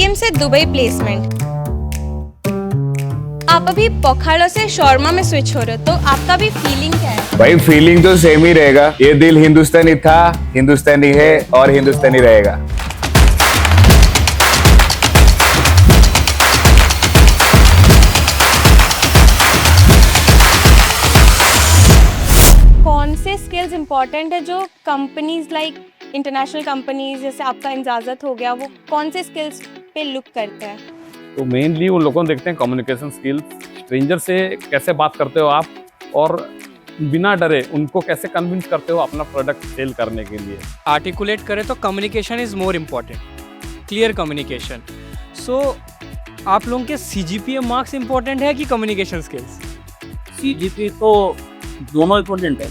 RCM से Dubai placement. आप अभी पोखाड़ो से शॉर्मा में स्विच हो रहे हो, तो आपका भी फीलिंग क्या है? भाई फीलिंग तो सेम ही रहेगा। ये दिल हिंदुस्तानी था, हिंदुस्तानी है और हिंदुस्तानी रहेगा। कौन से स्किल्स इंपॉर्टेंट है जो कंपनीज लाइक इंटरनेशनल कंपनीज जैसे आपका इंजाजत हो गया, वो कौन से स्किल्स पे लुक करते हैं? तो मेनली उन लोगों को देखते हैं कम्युनिकेशन स्किल्स, स्ट्रेंजर से कैसे बात करते हो आप और बिना डरे उनको कैसे कन्विंस करते हो अपना प्रोडक्ट सेल करने के लिए। आर्टिकुलेट करें तो communication is more important, clear communication. So आप लोगों के CGPA मार्क्स इम्पॉर्टेंट है कि कम्युनिकेशन स्किल्स? CGPA तो दोनों इम्पोर्टेंट है।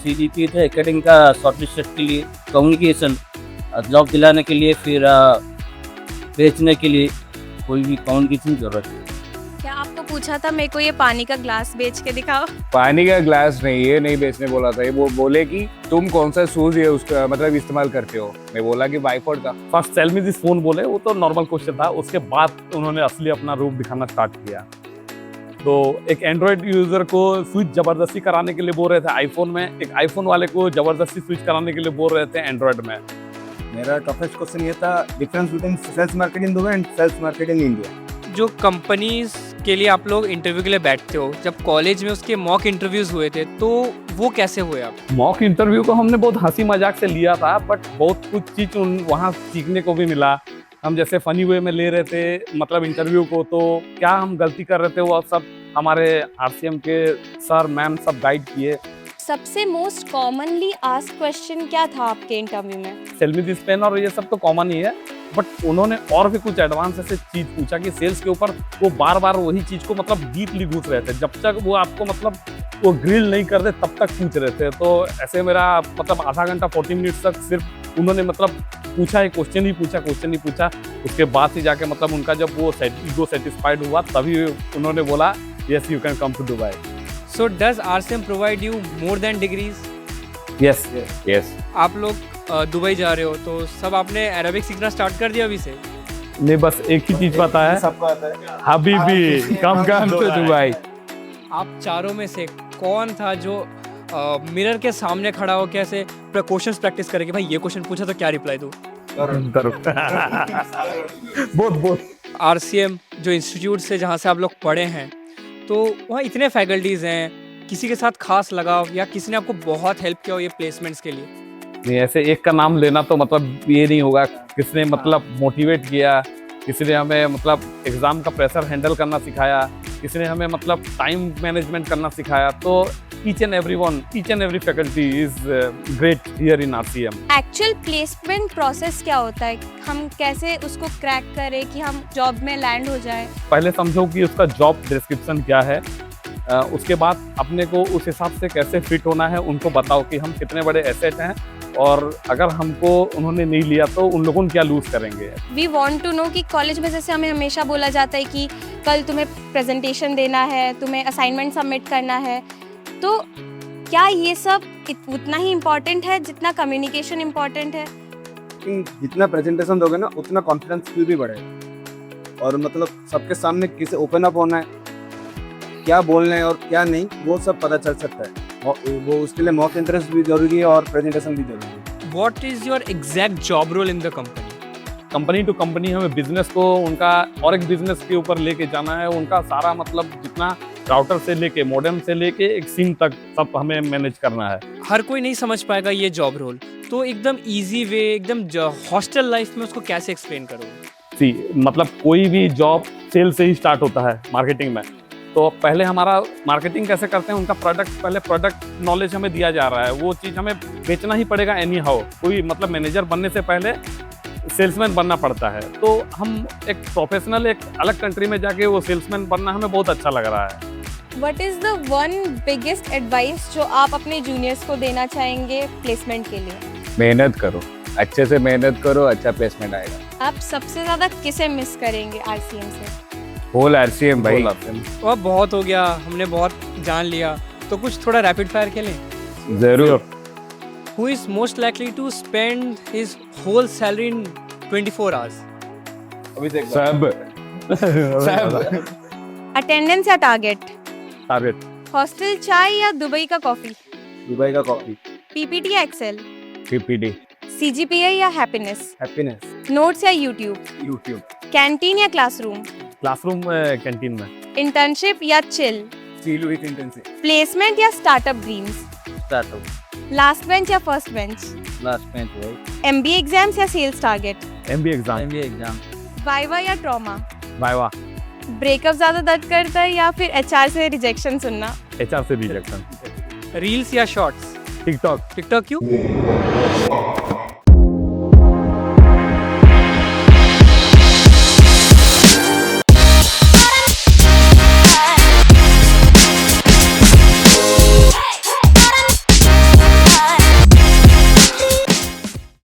CGPA तो एकेडमिक का शॉर्टलिस्ट के लिए, कम्युनिकेशन जॉब दिलाने के लिए, फिर बेचने के लिए कोई भी कम्युनिकेशन की जरूरत है। क्या आपको पूछा था मेरे को ये पानी का ग्लास बेच के दिखाओ? पानी का ग्लास नहीं, ये नहीं बेचने बोला था। ये वो बोले कि तुम कौन सा शूज ये उसका मतलब इस्तेमाल करते हो। मैं बोला कि बाइफोर्ड का। फर्स्ट सेल में दिस फोन बोले, वो तो नॉर्मल क्वेश्चन था। उसके बाद उन्होंने असली अपना रूप दिखाना स्टार्ट किया। तो एक एंड्रॉयड यूजर को स्विच जबरदस्ती कराने के लिए बोल रहे थे आईफोन में, एक आईफोन वाले को जबरदस्ती स्विच कराने के लिए बोल रहे थे एंड्रॉयड में। मेरा टफेस्ट क्वेश्चन ये था, difference between sales market in Dubai and sales market in India. जो कंपनीज के लिए आप लोग इंटरव्यू के लिए बैठते हो, जब कॉलेज में उसके मॉक इंटरव्यूज हुए थे तो वो कैसे हुए आप? मॉक इंटरव्यू को हमने बहुत हंसी मजाक से लिया था, बट बहुत कुछ चीज वहाँ सीखने को भी मिला। हम जैसे फनी वे में ले रहे थे मतलब इंटरव्यू को, तो क्या हम गलती कर रहे थे वो सब हमारे RCM के सर मैम सब गाइड किए। सबसे मोस्ट कॉमनली आस्क्ड क्वेश्चन क्या था आपके इंटरव्यू में? सेल मी दिस पेन और ये सब तो कॉमन ही है, बट उन्होंने और भी कुछ एडवांस ऐसे चीज पूछा कि सेल्स के ऊपर वो बार बार वही चीज को मतलब डीपली घुस रहे थे। जब तक वो आपको मतलब वो ग्रिल नहीं कर दे तब तक पूछ रहे थे। तो ऐसे मेरा मतलब आधा घंटा 40 मिनट तक सिर्फ उन्होंने मतलब पूछा, एक क्वेश्चन ही पूछा। उसके बाद ही जाके मतलब उनका जब वो ईगो सेटिस्फाइड हुआ तभी उन्होंने बोला yes you can come to Dubai. So does RCM provide you more than degrees? yes आप लोग दुबई जा रहे हो तो सब आपने अरबिक सीखना स्टार्ट कर दिया अभी से? नहीं, बस एक ही चीज पता है, सबको आता है। हबीबी कम टू दुबई। आप चारों में से कौन था जो मिरर के सामने खड़ा हो कैसे क्वेश्चंस प्रैक्टिस करे कि भाई ये क्वेश्चन पूछा तो क्या रिप्लाई दूं? बहुत RCM जो इंस्टीट्यूट से जहाँ से आप लोग पढ़े हैं, तो वहाँ इतने फैकल्टीज़ हैं, किसी के साथ खास लगाव या किसी ने आपको बहुत हेल्प किया हो ये प्लेसमेंट्स के लिए? नहीं, ऐसे एक का नाम लेना तो मतलब ये नहीं होगा। किसने मतलब मोटिवेट किया, किसी ने हमें मतलब एग्जाम का प्रेशर हैंडल करना सिखाया, किसी ने हमें मतलब टाइम मैनेजमेंट करना सिखाया। तो each and every faculty is great here in RCM। Actual placement process क्या होता है? हम कैसे उसको क्रैक करें कि हम जॉब में लैंड हो जाए? पहले समझो कि उसका जॉब डिस्क्रिप्शन क्या है, उसके बाद अपने को उस हिसाब से कैसे फिट होना है उनको बताओ कि हम कितने बड़े एसेट हैं, और अगर हमको उन्होंने नहीं लिया तो उन लोगों क्या लूज करेंगे। वी वांट टू नो कि कॉलेज में जैसे हमें हमेशा बोला जाता है कि कल तुम्हें प्रेजेंटेशन देना है, तुम्हें असाइनमेंट सबमिट करना है, तो क्या ये सब उतना ही इम्पोर्टेंट है जितना कम्युनिकेशन इम्पोर्टेंट है? कि जितना प्रेजेंटेशन दोगे ना उतना कॉन्फिडेंस फिर भी बढ़ेगा, और मतलब सबके सामने किसे ओपन अप होना है, क्या बोलना है और क्या नहीं, वो सब पता चल सकता है। वो उसके लिए मॉक इंटरेस्ट भी जरूरी है और प्रेजेंटेशन भी जरूरी है। What is your exact job role in the company? Company to company हमें बिजनेस को उनका और एक बिजनेस के ऊपर लेके जाना है। उनका सारा मतलब जितना राउटर से लेके मॉडेम से लेके एक सिम तक सब हमें मैनेज करना है। हर कोई नहीं समझ पाएगा ये जॉब रोल, तो एकदम इजी वे, एकदम हॉस्टल लाइफ में उसको कैसे एक्सप्लेन करोगे? मतलब कोई भी जॉब सेल से ही स्टार्ट होता है मार्केटिंग में। तो पहले हमारा मार्केटिंग कैसे करते हैं, उनका प्रोडक्ट नॉलेज हमें दिया जा रहा है, वो चीज़ हमें बेचना ही पड़ेगा एनी हाउ। कोई मतलब मैनेजर बनने से पहले सेल्समैन बनना पड़ता है। तो हम एक प्रोफेशनल एक अलग कंट्री में जाके वो सेल्समैन बनना हमें बहुत अच्छा लग रहा है। What is the one biggest advice जो आप अपने जूनियर्स को देना चाहेंगे प्लेसमेंट के लिए? मेहनत करो, अच्छे से मेहनत करो, अच्छा प्लेसमेंट आएगा। आप सबसे ज़्यादा किसे मिस करेंगे RCM से? होल RCM भाई। वह बहुत हो गया, हमने बहुत जान लिया, तो कुछ थोड़ा रैपिड फायर खेलें। जरूर। Who is most likely to spend his whole salary in 24 hours? अभी देख सब अटेंडेंस या टारगेट, टारगेट, हॉस्टल चाय या दुबई का कॉफी, दुबई का कॉफी, पीपीटी या एक्सेल, पीपीटी, सीजीपीए या हैप्पीनेस, हैप्पीनेस, नोट्स या यूट्यूब, यूट्यूब, कैंटीन या क्लासरूम, क्लासरूम कैंटीन में, इंटर्नशिप या chill, feel with intensity, placement या startup dreams, startup, last bench या first bench, last bench right, MBA exams या sales target, MBA exam, MBA exam, viva या trauma, viva, breakup ज्यादा दर्द करता है या फिर एचआर से रिजेक्शन सुनना, एचआर से रिजेक्शन, रील्स या शॉर्ट्स, टिकटॉक, टिकटॉक क्यों?